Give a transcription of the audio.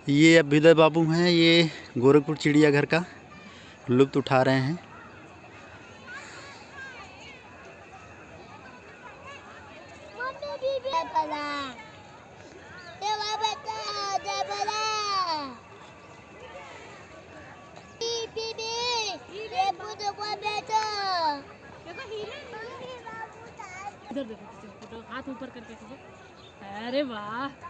ये अभ्युदय बाबू हैं, ये गोरखपुर चिड़ियाघर का लुत्फ़ उठा रहे हैं। इधर देखो, हाथ ऊपर करके, अरे वाह।